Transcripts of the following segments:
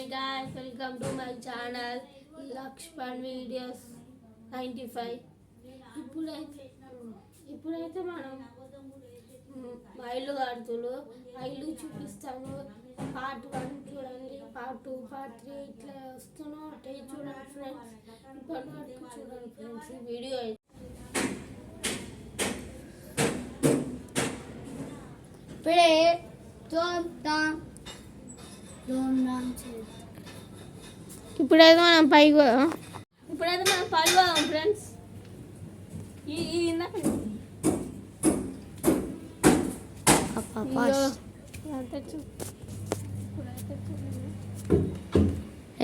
guys, welcome to my channel Lakshman Videos 95. ఇప్పుడైతే మనం మా ఇల్లు కడుతులు ఆ ఇల్లు చూపిస్తాను. పార్ట్ 1 చూడండి, పార్ట్ 2, పార్ట్ 3 ఇట్లా వస్తున్నాం. అంటే చూడండి ఫ్రెండ్స్, ఇప్పటి వరకు చూడండి ఫ్రెండ్స్ ఈ వీడియో అయితే. ఇప్పుడే ఇప్పుడైతే మనం పైకి పోదాం ఫ్రెండ్స్.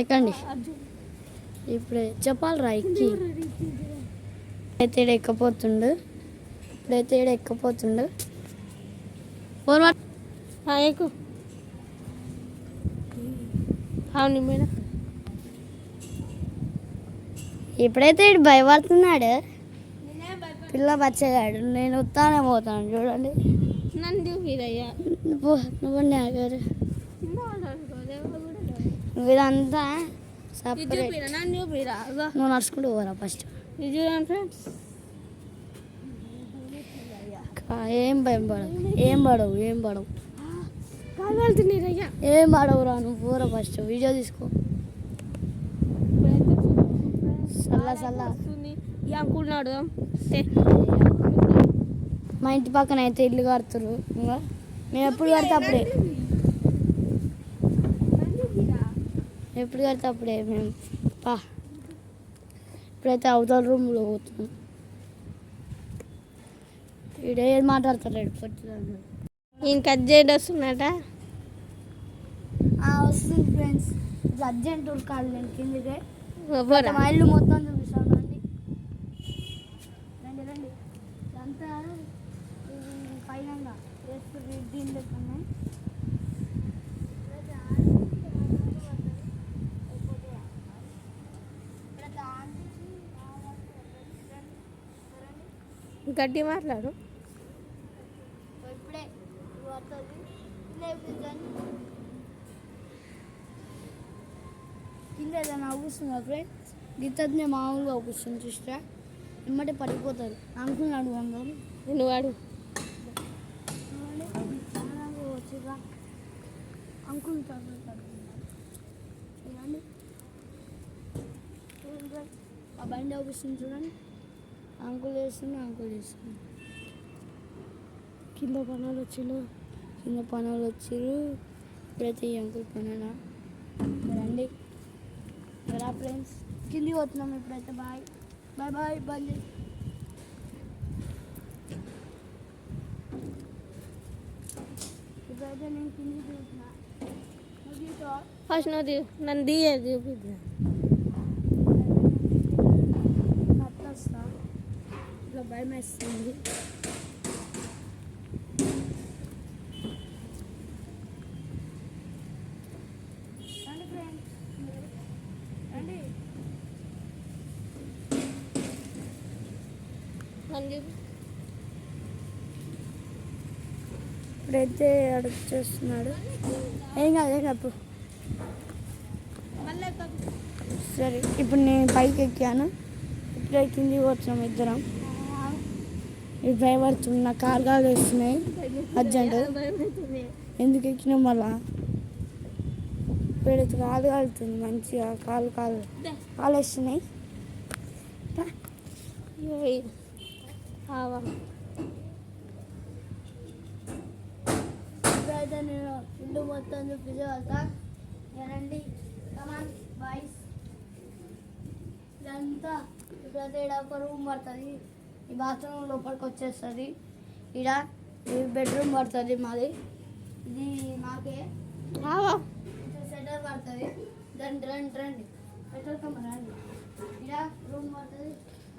ఎక్కండి. ఇప్పుడే చెప్పాలిరా ఎక్కి. అయితే ఎక్కపోతుండు. ఇప్పుడైతే ఎక్కపోతుండు. ఫోన్ ఎక్కు. అవును మేడం. ఇప్పుడైతే ఇటు భయపడుతున్నాడు పిల్ల బచ్చగాడు. నేను వస్తానే పోతాను చూడండి. నన్ను చూపిరయ్యా. నువ్వు ఇదంతా సపరేట్. నన్ను చూపిరా. నువ్వు నడుచుకుంటూ పోరా ఫస్ట్. ఇది చూడండి ఫ్రెండ్స్. ఏం భయం పడవు ఏం పడవు కావాల్సినయ్యా. ఏం పడవురా. నువ్వు పోరా ఫస్ట్. వీడియో తీసుకో. సల్ల అనుకున్నాడు. మా ఇంటి పక్కన అయితే ఇల్లు కడుతురు. ఇంకా మేము ఎప్పుడు కడితే అప్పుడే మేము ఇప్పుడైతే అవతల రూమ్లో పోతున్నాం. వీడే ఏది మాట్లాడతాడు పొట్టిదాన్ని. ఈయన కట్ చేయండి వస్తున్నట. వస్తుంది ఫ్రెండ్స్. అర్జెంట్ ఉరకాలి నేను కిందికి. మా ఇల్లు మొత్తం చూపిస్తాను. రండి అంతా పైన వేస్తుంది దీనిలో కన్నా. గట్టి మాట్లాడు. ఇప్పుడే కింద ఏదైనా కూర్చున్నా ఫ్రెండ్స్. గిత్తనే మామూలుగా కూర్చొని చూస్తా ఎమ్మటే పడిపోతారు. అంకుల్ అడుగు అందరు. నువ్వు అడుగు. వచ్చిగా అంకుల్ చూడండి. ఆ బండి కూర్చొని చూడండి. అంకుల్ వేస్తుంది. కింద పనులు వచ్చిరు. ఇప్పుడైతే ఈ అంకుల్ పనులా రండి రా ఫ్రెండ్స్. కిందికి పోతున్నాం ఇప్పుడైతే. బాయ్ బండి. ఇప్పుడైతే నేను కిందికి చూస్తున్నా. ఫస్ట్ నువ్వు నన్ను దిగేది చూపిద్దా. వస్తా. ఇట్లా భయం వేస్తుంది. ఇప్పుడైతే అడుగుచేస్తున్నాడు. ఏం కాదు. సరే ఇప్పుడు నేను పైకి ఎక్కాను. ఇప్పుడే కిందికి వచ్చాం ఇద్దరం. ఇది భయపడుతుంది. నా కాలు వేస్తున్నాయి అర్జెంట్. ఎందుకు ఎక్కినాం మళ్ళా. ఇప్పుడైతే కాలు కాలుతుంది మంచిగా. కాలు వేస్తున్నాయి. ఇప్పుడైతే నేను ఇల్లు మొత్తం చూపించగలుగుతా. రండి కమాన్ బాయ్స్. ఇదంతా ఇప్పుడైతే ఇక్కడ ఒక రూమ్ పడుతుంది. ఈ బాత్రూమ్ లోపలికి వచ్చేస్తుంది. ఇక్కడ బెడ్రూమ్ పడుతుంది మాది. ఇది మాకే సెటర్ పడుతుంది. రండి సెటర్ రండి. ఇక్కడ రూమ్ పడుతుంది.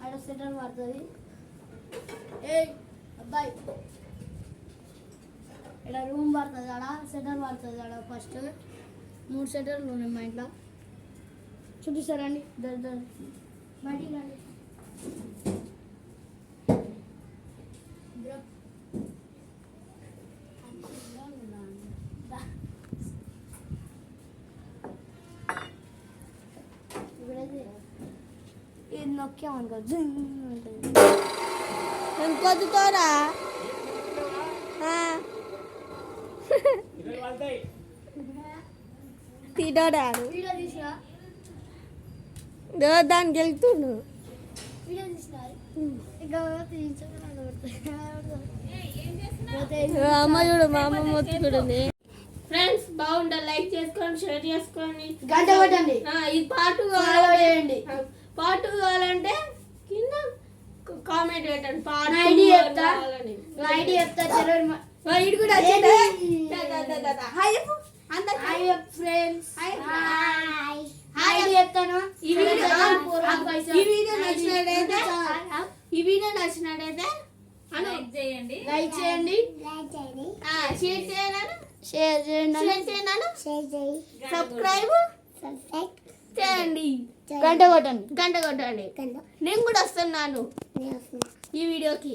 ఆడ సెటర్ పడుతుంది. అబ్బాయి ఇక్కడ రూమ్ పడుతుంది. ఆడ సెటర్ పడుతుంది. ఆడ ఫస్ట్ 3 సెటర్లు ఉన్నాయి మా ఇంట్లో. చూపిస్తారండి. బయటికి రండి. ఇది నొక్కామనుకో జింగ్ ఉంటుంది. ఇంకొద్దుతోరా తినడాడు వీడియో తీసినా దానికి వెళ్తుండు వీడియో తీసినా అమ్మ చూడు మా అమ్మ మొత్తుకుంటుంది. ఫ్రెండ్స్ బాగుంటుంది, లైక్ చేసుకోండి, షేర్ చేసుకోండి, గంట కొట్టండి. ఇది పార్ట్ Follow చేయండి. పార్ట్ కావాలంటే కింద కామెంట్ పెట్టండి. పార్ట్ ఐడి చెప్తా. ఐడి చెప్తా. ఇటు కూడా వచ్చింది. హాయ్ చెప్పు అందరికీ. Hi friends. హాయ్. హాయ్ చెప్తాను. ఈ వీడియో నచ్చినట్టయితే లైక్ చేయండి, లైక్ చేయండి, షేర్ చేయాలి, షేర్ చేయండి, సబ్స్క్రైబ్ చేయండి, గంట కొట్టండి. గంట కొట్టండి. నేను కూడా వస్తున్నాను ఈ వీడియోకి.